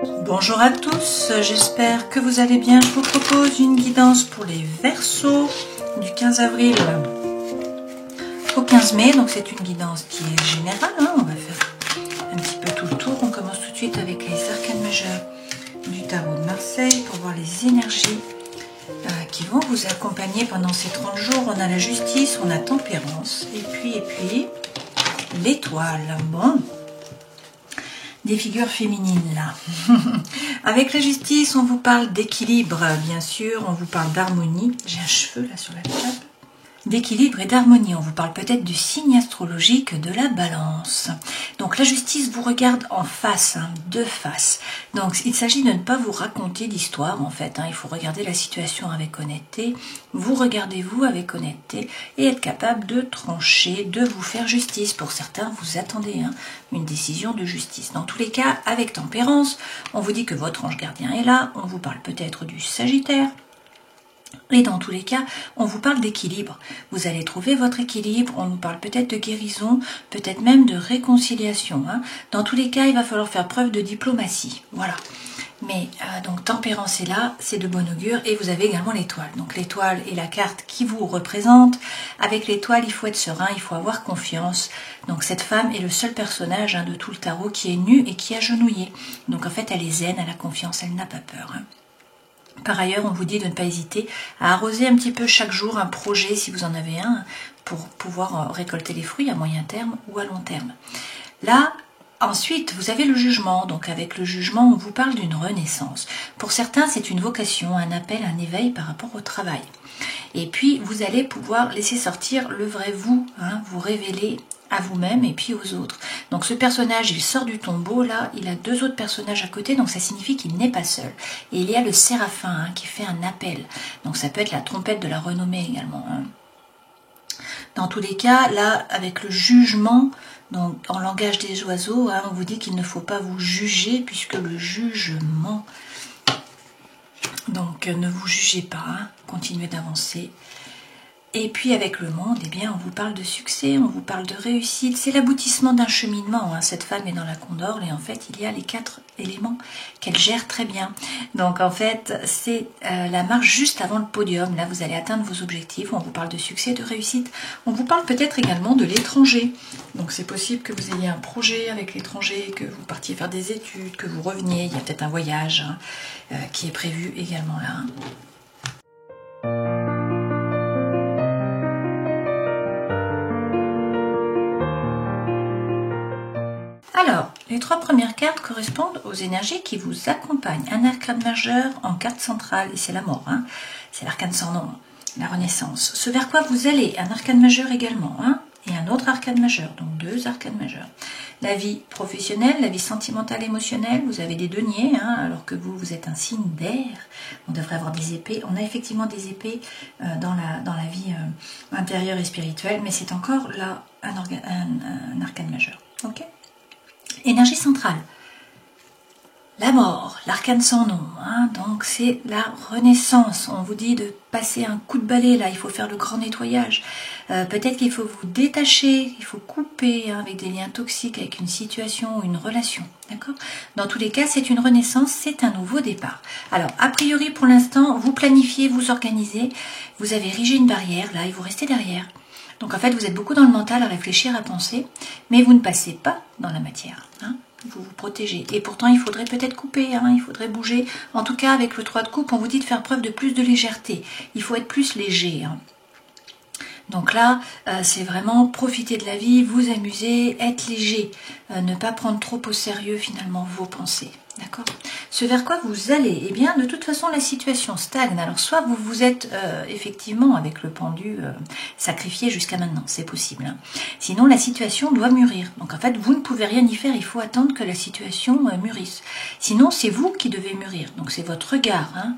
Bonjour à tous, j'espère que vous allez bien. Je vous propose une guidance pour les Verseaux du 15 avril au 15 mai. Donc c'est une guidance qui est générale, hein. On va faire un petit peu tout le tour. On commence tout de suite avec les arcanes majeurs du tarot de Marseille pour voir les énergies qui vont vous accompagner pendant ces 30 jours. On a la justice, on a tempérance et puis l'étoile. Bon, des figures féminines là. Avec la justice, on vous parle d'équilibre, bien sûr, on vous parle d'harmonie. J'ai un cheveu là sur la table. D'équilibre et d'harmonie, on vous parle peut-être du signe astrologique de la balance. Donc la justice vous regarde en face, hein, de face. Donc il s'agit de ne pas vous raconter d'histoire en fait, hein. Il faut regarder la situation avec honnêteté, vous regardez-vous avec honnêteté et être capable de trancher, de vous faire justice. Pour certains, vous attendez une décision de justice. Dans tous les cas, avec tempérance, on vous dit que votre ange gardien est là, on vous parle peut-être du Sagittaire. Et dans tous les cas, on vous parle d'équilibre. Vous allez trouver votre équilibre, on nous parle peut-être de guérison, peut-être même de réconciliation, hein. Dans tous les cas, il va falloir faire preuve de diplomatie. Voilà. Mais donc tempérance est là, c'est de bon augure. Et vous avez également l'étoile. Donc l'étoile est la carte qui vous représente. Avec l'étoile, il faut être serein, il faut avoir confiance. Donc cette femme est le seul personnage, hein, de tout le tarot qui est nu et qui est agenouillé. Donc en fait, elle est zen, elle a confiance, elle n'a pas peur, hein. Par ailleurs, on vous dit de ne pas hésiter à arroser un petit peu chaque jour un projet, si vous en avez un, pour pouvoir récolter les fruits à moyen terme ou à long terme. Là, ensuite, vous avez le jugement. Donc avec le jugement, on vous parle d'une renaissance. Pour certains, c'est une vocation, un appel, un éveil par rapport au travail. Et puis, vous allez pouvoir laisser sortir le vrai vous, hein, vous révéler à vous-même et puis aux autres. Donc ce personnage, il sort du tombeau, là, il a deux autres personnages à côté, donc ça signifie qu'il n'est pas seul. Et il y a le séraphin, hein, qui fait un appel. Donc ça peut être la trompette de la renommée également, hein. Dans tous les cas, là, avec le jugement, donc en langage des oiseaux, hein, on vous dit qu'il ne faut pas vous juger, puisque le jugement... Donc ne vous jugez pas, hein, continuez d'avancer. Et puis avec le monde, eh bien, on vous parle de succès, on vous parle de réussite. C'est l'aboutissement d'un cheminement, hein. Cette femme est dans la Condorle et en fait, il y a les 4 éléments qu'elle gère très bien. Donc en fait, c'est la marche juste avant le podium. Là, vous allez atteindre vos objectifs. On vous parle de succès, de réussite. On vous parle peut-être également de l'étranger. Donc c'est possible que vous ayez un projet avec l'étranger, que vous partiez faire des études, que vous reveniez. Il y a peut-être un voyage, hein, qui est prévu également là, hein. Alors, les 3 premières cartes correspondent aux énergies qui vous accompagnent. Un arcane majeur en carte centrale, et c'est la mort, hein. C'est l'arcane sans nom, la renaissance. Ce vers quoi vous allez, un arcane majeur également, hein, et un autre arcane majeur, donc 2 arcanes majeurs. La vie professionnelle, la vie sentimentale, émotionnelle, vous avez des deniers, hein, alors que vous êtes un signe d'air. On devrait avoir des épées. On a effectivement des épées dans la vie intérieure et spirituelle, mais c'est encore là un arcane majeur. Ok ? Énergie centrale, la mort, l'arcane sans nom, hein, donc c'est la renaissance. On vous dit de passer un coup de balai, là, il faut faire le grand nettoyage. Peut-être qu'il faut vous détacher, il faut couper, hein, avec des liens toxiques, avec une situation ou une relation. D'accord ? Dans tous les cas, c'est une renaissance, c'est un nouveau départ. Alors, a priori, pour l'instant, vous planifiez, vous organisez, vous avez érigé une barrière, là, et vous restez derrière. Donc en fait, vous êtes beaucoup dans le mental à réfléchir, à penser, mais vous ne passez pas dans la matière, hein. Vous vous protégez. Et pourtant, il faudrait peut-être couper, hein, il faudrait bouger. En tout cas, avec le 3 de coupe, on vous dit de faire preuve de plus de légèreté. Il faut être plus léger, hein. Donc là, c'est vraiment profiter de la vie, vous amuser, être léger, ne pas prendre trop au sérieux finalement vos pensées. D'accord ? Ce vers quoi vous allez, eh bien, de toute façon, la situation stagne. Alors, soit vous vous êtes effectivement, avec le pendu, sacrifié jusqu'à maintenant, c'est possible, hein. Sinon, la situation doit mûrir. Donc, en fait, vous ne pouvez rien y faire, il faut attendre que la situation mûrisse. Sinon, c'est vous qui devez mûrir. Donc, c'est votre regard, hein,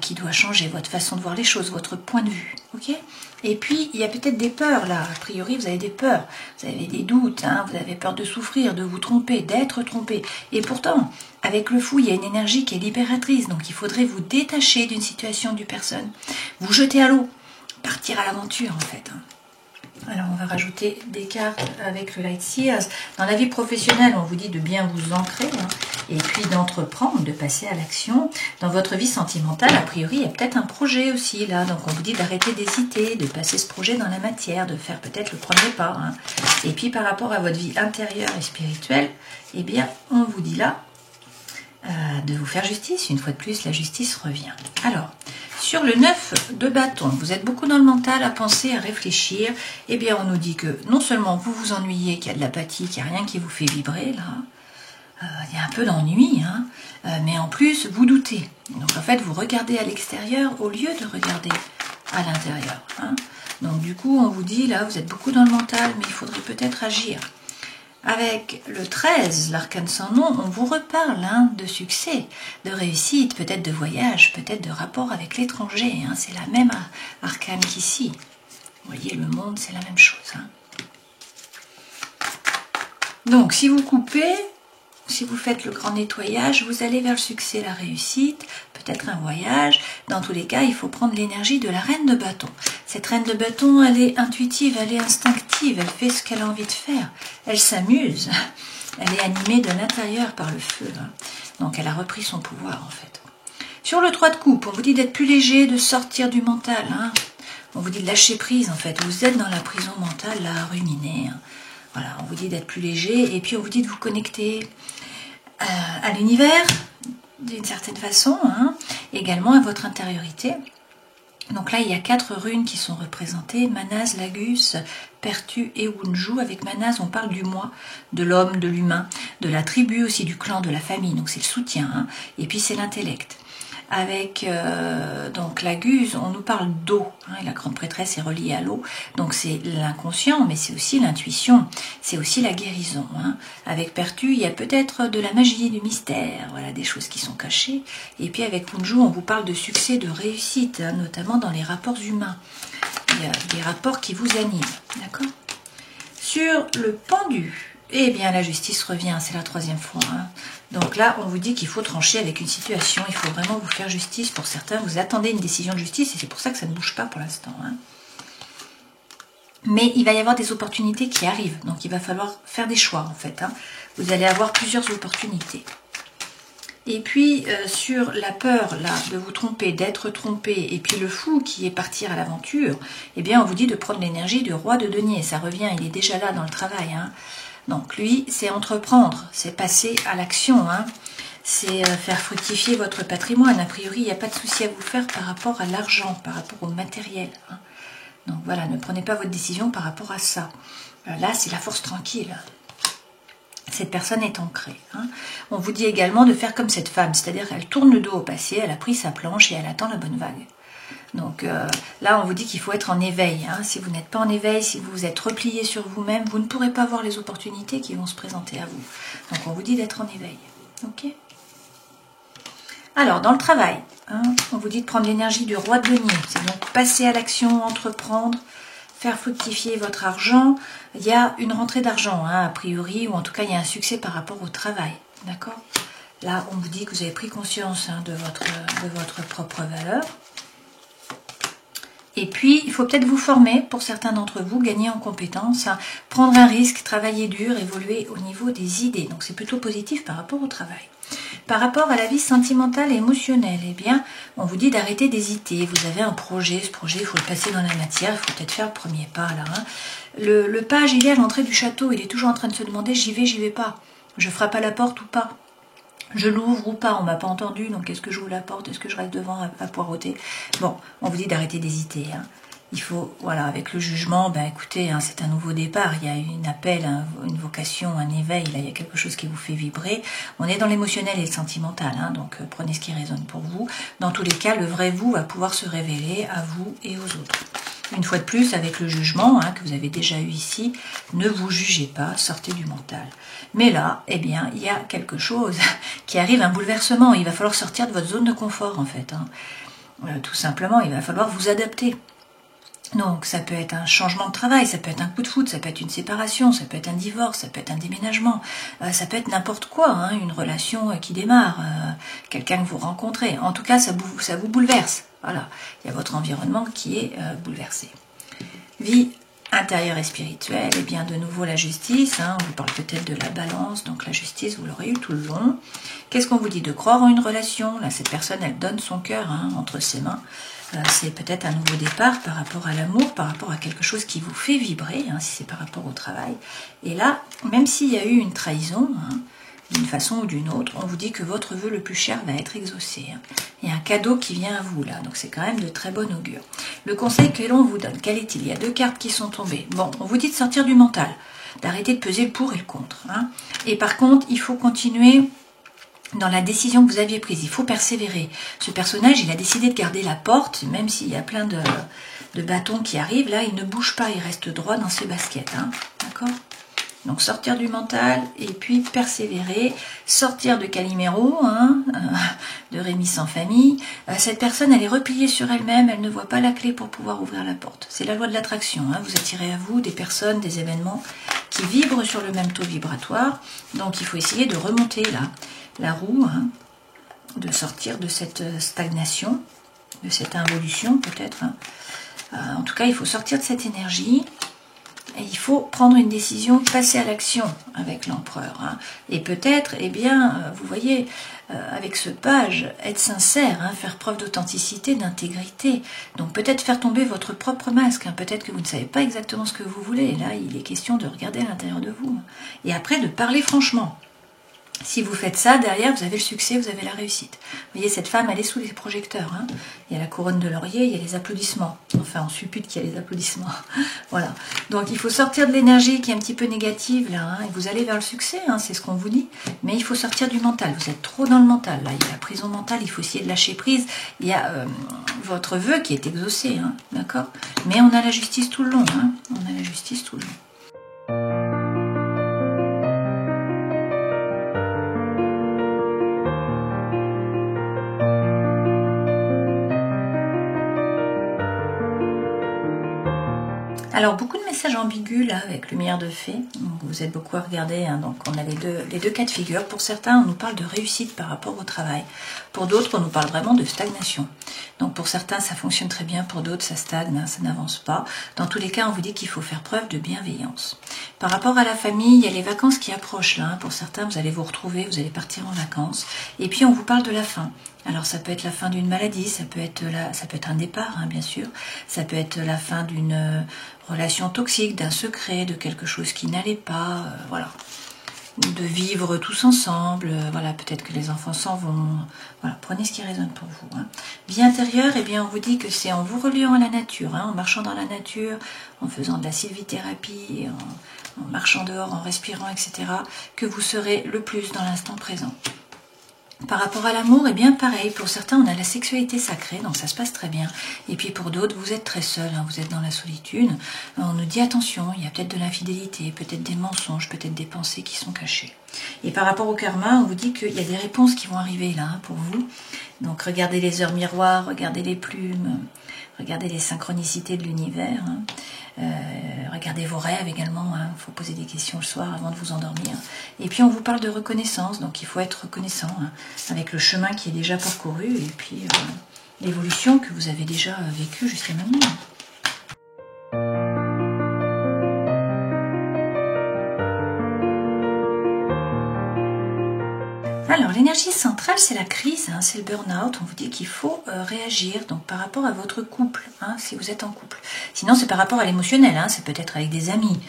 qui doit changer, votre façon de voir les choses, votre point de vue. Ok ? Et puis, il y a peut-être des peurs, là. A priori, vous avez des peurs, vous avez des doutes, hein, vous avez peur de souffrir, de vous tromper, d'être trompé. Et pourtant, avec le fou, il y a une énergie qui est libératrice. Donc, il faudrait vous détacher d'une situation, d'une personne, vous jeter à l'eau, partir à l'aventure, en fait, hein. Alors on va rajouter des cartes avec le Light Seers. Dans la vie professionnelle, on vous dit de bien vous ancrer, hein, et puis d'entreprendre, de passer à l'action. Dans votre vie sentimentale, a priori, il y a peut-être un projet aussi là. Donc on vous dit d'arrêter d'hésiter, de passer ce projet dans la matière, de faire peut-être le premier pas. Hein. Et puis par rapport à votre vie intérieure et spirituelle, eh bien on vous dit là de vous faire justice. Une fois de plus, la justice revient. Alors, sur le 9 de bâton, vous êtes beaucoup dans le mental, à penser, à réfléchir. Eh bien, on nous dit que non seulement vous vous ennuyez, qu'il y a de l'apathie, qu'il n'y a rien qui vous fait vibrer, là, il y a un peu d'ennui, hein, mais en plus, vous doutez. Donc, en fait, vous regardez à l'extérieur au lieu de regarder à l'intérieur. Hein. Donc, du coup, on vous dit, là, vous êtes beaucoup dans le mental, mais il faudrait peut-être agir. Avec le 13, l'arcane sans nom, on vous reparle hein, de succès, de réussite, peut-être de voyage, peut-être de rapport avec l'étranger. Hein, c'est la même arcane qu'ici. Vous voyez, le monde, c'est la même chose. Hein. Donc, si vous coupez, si vous faites le grand nettoyage, vous allez vers le succès, la réussite, peut-être un voyage. Dans tous les cas, il faut prendre l'énergie de la reine de bâton. Cette reine de bâton, elle est intuitive, elle est instinctive, elle fait ce qu'elle a envie de faire. Elle s'amuse, elle est animée de l'intérieur par le feu. Hein. Donc elle a repris son pouvoir en fait. Sur le 3 de coupe, on vous dit d'être plus léger, de sortir du mental. Hein. On vous dit de lâcher prise en fait. Vous êtes dans la prison mentale, là, à ruminer. Hein. Voilà, on vous dit d'être plus léger et puis on vous dit de vous connecter à l'univers d'une certaine façon, hein, également à votre intériorité. Donc là, il y a 4 runes qui sont représentées, Manaz, Lagus, Pertu et Wunju. Avec Manaz, on parle du moi, de l'homme, de l'humain, de la tribu aussi, du clan, de la famille. Donc c'est le soutien, hein, et puis c'est l'intellect. Avec donc Lagus, on nous parle d'eau, hein, et la grande prêtresse est reliée à l'eau, donc c'est l'inconscient, mais c'est aussi l'intuition, c'est aussi la guérison. Hein. Avec Pertu, il y a peut-être de la magie, du mystère, voilà, des choses qui sont cachées. Et puis avec Wunju, on vous parle de succès, de réussite, hein, notamment dans les rapports humains. Il y a des rapports qui vous animent, d'accord ? Sur le pendu, eh bien la justice revient, c'est la 3e fois. Hein. Donc là, on vous dit qu'il faut trancher avec une situation, il faut vraiment vous faire justice. Pour certains, vous attendez une décision de justice et c'est pour ça que ça ne bouge pas pour l'instant. Hein. Mais il va y avoir des opportunités qui arrivent, donc il va falloir faire des choix en fait. Hein. Vous allez avoir plusieurs opportunités. Et puis sur la peur là de vous tromper, d'être trompé, et puis le fou qui est partir à l'aventure, eh bien on vous dit de prendre l'énergie du roi de denier. Ça revient, il est déjà là dans le travail. Hein. Donc lui, c'est entreprendre, c'est passer à l'action, hein. C'est faire fructifier votre patrimoine. A priori, il n'y a pas de souci à vous faire par rapport à l'argent, par rapport au matériel. Hein. Donc voilà, ne prenez pas votre décision par rapport à ça. Là, c'est la force tranquille. Cette personne est ancrée. Hein. On vous dit également de faire comme cette femme, c'est-à-dire qu'elle tourne le dos au passé, elle a pris sa planche et elle attend la bonne vague. Donc là, on vous dit qu'il faut être en éveil. Hein. Si vous n'êtes pas en éveil, si vous vous êtes replié sur vous-même, vous ne pourrez pas voir les opportunités qui vont se présenter à vous. Donc on vous dit d'être en éveil. Ok ? Alors, dans le travail, hein, on vous dit de prendre l'énergie du roi de denier. C'est donc passer à l'action, entreprendre, faire fructifier votre argent. Il y a une rentrée d'argent, hein, a priori, ou en tout cas, il y a un succès par rapport au travail. D'accord ? Là, on vous dit que vous avez pris conscience hein, de votre propre valeur. Et puis, il faut peut-être vous former, pour certains d'entre vous, gagner en compétences, hein, prendre un risque, travailler dur, évoluer au niveau des idées. Donc, c'est plutôt positif par rapport au travail. Par rapport à la vie sentimentale et émotionnelle, eh bien, on vous dit d'arrêter d'hésiter. Vous avez un projet, ce projet, il faut le passer dans la matière, il faut peut-être faire le premier pas, là. Hein. Le page, il est à l'entrée du château, il est toujours en train de se demander, j'y vais pas. Je frappe à la porte ou pas. Je l'ouvre ou pas, on m'a pas entendu, donc est-ce que j'ouvre la porte, est-ce que je reste devant à poireauter? Bon, on vous dit d'arrêter d'hésiter. Hein. Il faut, voilà, avec le jugement, ben écoutez, hein, c'est un nouveau départ, il y a un appel, une vocation, un éveil, là, il y a quelque chose qui vous fait vibrer. On est dans l'émotionnel et le sentimental, hein, donc prenez ce qui résonne pour vous. Dans tous les cas, le vrai vous va pouvoir se révéler à vous et aux autres. Une fois de plus, avec le jugement hein, que vous avez déjà eu ici, ne vous jugez pas, sortez du mental. Mais là, eh bien, il y a quelque chose qui arrive, un bouleversement. Il va falloir sortir de votre zone de confort, en fait. Hein. Tout simplement, il va falloir vous adapter. Donc, ça peut être un changement de travail, ça peut être un coup de foudre, ça peut être une séparation, ça peut être un divorce, ça peut être un déménagement, ça peut être n'importe quoi, hein, une relation qui démarre, quelqu'un que vous rencontrez. En tout cas, ça vous bouleverse. Voilà, il y a votre environnement qui est bouleversé. Vie intérieure et spirituelle, et bien de nouveau la justice, on vous parle peut-être de la balance, donc la justice vous l'aurez eu tout le long. Qu'est-ce qu'on vous dit? De croire en une relation, là cette personne elle donne son cœur entre ses mains, c'est peut-être un nouveau départ par rapport à l'amour, par rapport à quelque chose qui vous fait vibrer, si c'est par rapport au travail. Et là, même s'il y a eu une trahison, d'une façon ou d'une autre, on vous dit que votre vœu le plus cher va être exaucé. Il y a un cadeau qui vient à vous là, donc c'est quand même de très bon augure. Le conseil que l'on vous donne, quel est-il? Il y a 2 cartes qui sont tombées. Bon, on vous dit de sortir du mental, d'arrêter de peser le pour et le contre. Et par contre, il faut continuer dans la décision que vous aviez prise. Il faut persévérer. Ce personnage, il a décidé de garder la porte, même s'il y a plein de bâtons qui arrivent. Là, il ne bouge pas, il reste droit dans ses baskets. D'accord ? Donc sortir du mental et puis persévérer, sortir de Calimero, de Rémi sans famille. Cette personne, elle est repliée sur elle-même, elle ne voit pas la clé pour pouvoir ouvrir la porte. C'est la loi de l'attraction. Vous attirez à vous des personnes, des événements qui vibrent sur le même taux vibratoire. Donc il faut essayer de remonter la roue, de sortir de cette stagnation, de cette involution peut-être. En tout cas, il faut sortir de cette énergie. Et il faut prendre une décision, passer à l'action avec l'empereur. Et peut-être, vous voyez, avec ce page, être sincère, faire preuve d'authenticité, d'intégrité. Donc peut-être faire tomber votre propre masque. Peut-être que vous ne savez pas exactement ce que vous voulez. Et là, il est question de regarder à l'intérieur de vous. Et après, de parler franchement. Si vous faites ça, derrière, vous avez le succès, vous avez la réussite. Vous voyez, cette femme, elle est sous les projecteurs. Il y a la couronne de laurier, il y a les applaudissements. Enfin, on suppute qu'il y a les applaudissements. Voilà. Donc, il faut sortir de l'énergie qui est un petit peu négative, là. Et vous allez vers le succès, c'est ce qu'on vous dit. Mais il faut sortir du mental. Vous êtes trop dans le mental, là. Il y a la prison mentale, il faut essayer de lâcher prise. Il y a votre vœu qui est exaucé, d'accord? Mais on a la justice tout le long, On a la justice tout le long. Alors, beaucoup de messages ambigus, là, avec lumière de fée. Vous êtes beaucoup à regarder, donc on a les deux cas de figure. Pour certains, on nous parle de réussite par rapport au travail. Pour d'autres, on nous parle vraiment de stagnation. Donc, pour certains, ça fonctionne très bien. Pour d'autres, ça stagne, ça n'avance pas. Dans tous les cas, on vous dit qu'il faut faire preuve de bienveillance. Par rapport à la famille, il y a les vacances qui approchent, là. Pour certains, vous allez vous retrouver, vous allez partir en vacances. Et puis, on vous parle de la fin. Alors ça peut être la fin d'une maladie, ça peut être un départ, bien sûr. Ça peut être la fin d'une relation toxique, d'un secret, de quelque chose qui n'allait pas, voilà. De vivre tous ensemble, voilà, peut-être que les enfants s'en vont. Voilà, prenez ce qui résonne pour vous. Vie intérieure, on vous dit que c'est en vous reliant à la nature, en marchant dans la nature, en faisant de la sylvithérapie, en marchant dehors, en respirant, etc., que vous serez le plus dans l'instant présent. Par rapport à l'amour, pareil, pour certains, on a la sexualité sacrée, donc ça se passe très bien. Et puis pour d'autres, vous êtes très seul, vous êtes dans la solitude. On nous dit attention, il y a peut-être de l'infidélité, peut-être des mensonges, peut-être des pensées qui sont cachées. Et par rapport au karma, on vous dit qu'il y a des réponses qui vont arriver là, pour vous. Donc regardez les heures miroirs, regardez les plumes, regardez les synchronicités de l'univers. Regardez vos rêves également, il faut poser des questions le soir avant de vous endormir. Et puis on vous parle de reconnaissance, donc il faut être reconnaissant avec le chemin qui est déjà parcouru et puis l'évolution que vous avez déjà vécue jusqu'à maintenant. Alors, l'énergie centrale, c'est la crise, c'est le burn-out. On vous dit qu'il faut réagir donc par rapport à votre couple, si vous êtes en couple. Sinon, c'est par rapport à l'émotionnel, c'est peut-être avec des amis,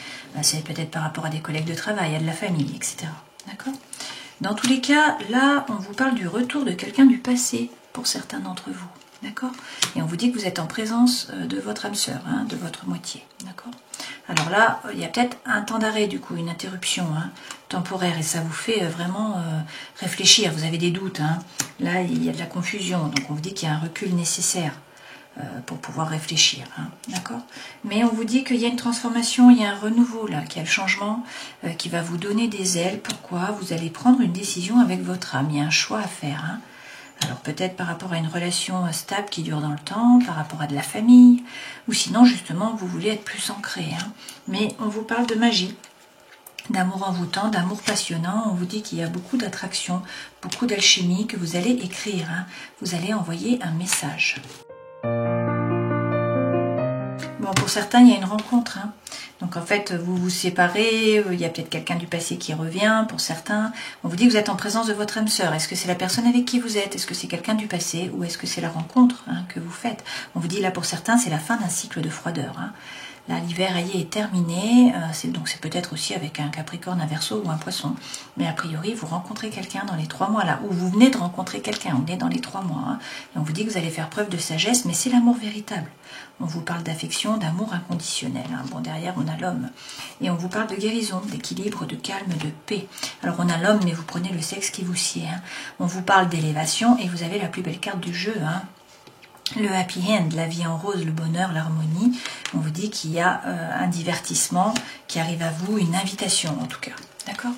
c'est peut-être par rapport à des collègues de travail, à de la famille, etc. D'accord ? Dans tous les cas, là, on vous parle du retour de quelqu'un du passé pour certains d'entre vous. D'accord ? Et on vous dit que vous êtes en présence de votre âme sœur, de votre moitié. D'accord ? Alors là, il y a peut-être un temps d'arrêt, du coup, une interruption temporaire, et ça vous fait vraiment réfléchir. Vous avez des doutes. Là, il y a de la confusion, donc on vous dit qu'il y a un recul nécessaire pour pouvoir réfléchir. D'accord ? Mais on vous dit qu'il y a une transformation, il y a un renouveau, là, qu'il y a le changement qui va vous donner des ailes. Pourquoi ? Vous allez prendre une décision avec votre âme. Il y a un choix à faire. Alors peut-être par rapport à une relation stable qui dure dans le temps, par rapport à de la famille, ou sinon justement vous voulez être plus ancré. Mais on vous parle de magie, d'amour envoûtant, d'amour passionnant. On vous dit qu'il y a beaucoup d'attraction, beaucoup d'alchimie que vous allez écrire. Vous allez envoyer un message. Bon, Bon, pour certains, il y a une rencontre. Hein. Donc en fait, vous vous séparez, il y a peut-être quelqu'un du passé qui revient. Pour certains, on vous dit que vous êtes en présence de votre âme sœur. Est-ce que c'est la personne avec qui vous êtes? Est-ce que c'est quelqu'un du passé? Ou est-ce que c'est la rencontre que vous faites? On vous dit là, pour certains, c'est la fin d'un cycle de froideur. Hein. Là, l'hiver est terminé, donc c'est peut-être aussi avec un Capricorne, un Verseau ou un Poisson. Mais a priori, vous rencontrez quelqu'un dans les 3 mois là, ou vous venez de rencontrer quelqu'un, on est dans les 3 mois. Hein, et on vous dit que vous allez faire preuve de sagesse, mais c'est l'amour véritable. On vous parle d'affection, d'amour inconditionnel. Hein. Bon, derrière, on a l'homme. Et on vous parle de guérison, d'équilibre, de calme, de paix. Alors, on a l'homme, mais vous prenez le sexe qui vous sied. Hein. On vous parle d'élévation, et vous avez la plus belle carte du jeu, hein. Le happy end, la vie en rose, le bonheur, l'harmonie. On vous dit qu'il y a un divertissement qui arrive à vous, une invitation en tout cas. D'accord ?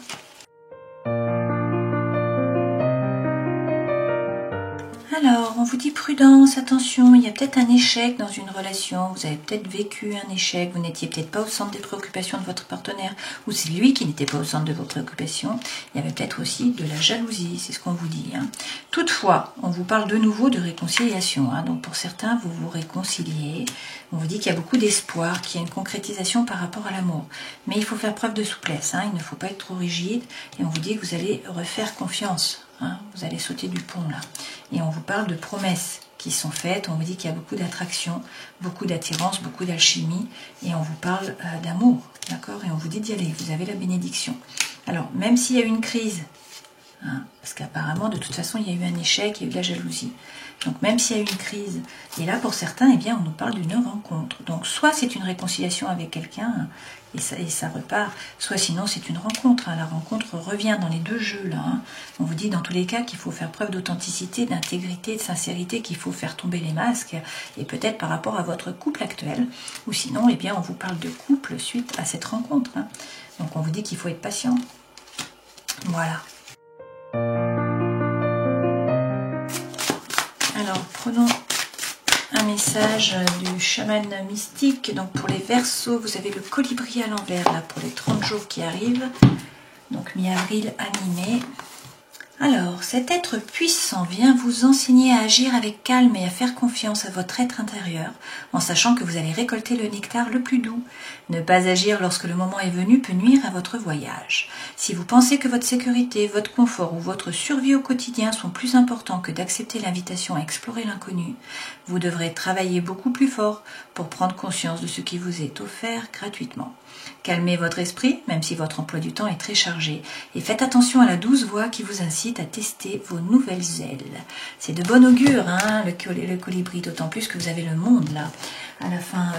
Alors, on vous dit prudence, attention, il y a peut-être un échec dans une relation, vous avez peut-être vécu un échec, vous n'étiez peut-être pas au centre des préoccupations de votre partenaire, ou c'est lui qui n'était pas au centre de vos préoccupations, il y avait peut-être aussi de la jalousie, c'est ce qu'on vous dit. Hein. Toutefois, on vous parle de nouveau de réconciliation, hein. Donc pour certains, vous vous réconciliez, on vous dit qu'il y a beaucoup d'espoir, qu'il y a une concrétisation par rapport à l'amour, mais il faut faire preuve de souplesse, hein. Il ne faut pas être trop rigide, et on vous dit que vous allez refaire confiance. Hein, vous allez sauter du pont là. Et on vous parle de promesses qui sont faites. On vous dit qu'il y a beaucoup d'attraction, beaucoup d'attirance, beaucoup d'alchimie. Et on vous parle d'amour. D'accord? Et on vous dit d'y aller. Vous avez la bénédiction. Alors, même s'il y a eu une crise, hein, parce qu'apparemment, de toute façon, il y a eu un échec, il y a eu de la jalousie. Donc, même s'il y a eu une crise, et là, pour certains, eh bien, on nous parle d'une rencontre. Donc, soit c'est une réconciliation avec quelqu'un, hein, et ça repart, soit sinon c'est une rencontre. Hein. La rencontre revient dans les deux jeux là. Hein. On vous dit dans tous les cas qu'il faut faire preuve d'authenticité, d'intégrité, de sincérité, qu'il faut faire tomber les masques, et peut-être par rapport à votre couple actuel, ou sinon, eh bien, on vous parle de couple suite à cette rencontre. Hein. Donc on vous dit qu'il faut être patient. Voilà. Alors prenons un message du chaman mystique. Donc pour les Verseaux, vous avez le colibri à l'envers là pour les 30 jours qui arrivent. Donc mi-avril animé. Alors, cet être puissant vient vous enseigner à agir avec calme et à faire confiance à votre être intérieur, en sachant que vous allez récolter le nectar le plus doux. Ne pas agir lorsque le moment est venu peut nuire à votre voyage. Si vous pensez que votre sécurité, votre confort ou votre survie au quotidien sont plus importants que d'accepter l'invitation à explorer l'inconnu, vous devrez travailler beaucoup plus fort pour prendre conscience de ce qui vous est offert gratuitement. Calmez votre esprit, même si votre emploi du temps est très chargé, et faites attention à la douce voix qui vous incite à tester vos nouvelles ailes. C'est de bon augure, hein, le colibri, d'autant plus que vous avez le monde là, à la fin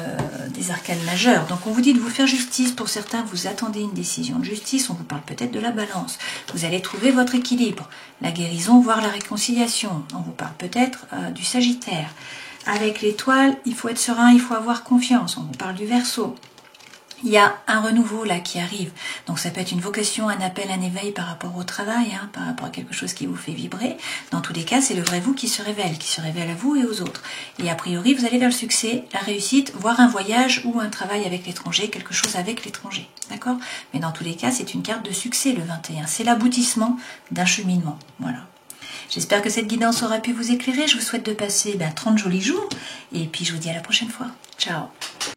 des arcanes majeures. Donc on vous dit de vous faire justice. Pour certains, vous attendez une décision de justice, on vous parle peut-être de la balance. Vous allez trouver votre équilibre, la guérison, voire la réconciliation. On vous parle peut-être du Sagittaire. Avec l'étoile, il faut être serein, il faut avoir confiance. On vous parle du Verseau. Il y a un renouveau là qui arrive, donc ça peut être une vocation, un appel, un éveil par rapport au travail, hein, par rapport à quelque chose qui vous fait vibrer. Dans tous les cas, c'est le vrai vous qui se révèle à vous et aux autres. Et a priori, vous allez vers le succès, la réussite, voire un voyage ou un travail avec l'étranger, quelque chose avec l'étranger, d'accord? Mais dans tous les cas, c'est une carte de succès le 21, c'est l'aboutissement d'un cheminement, voilà. J'espère que cette guidance aura pu vous éclairer, je vous souhaite de passer 30 jolis jours, et puis je vous dis à la prochaine fois. Ciao!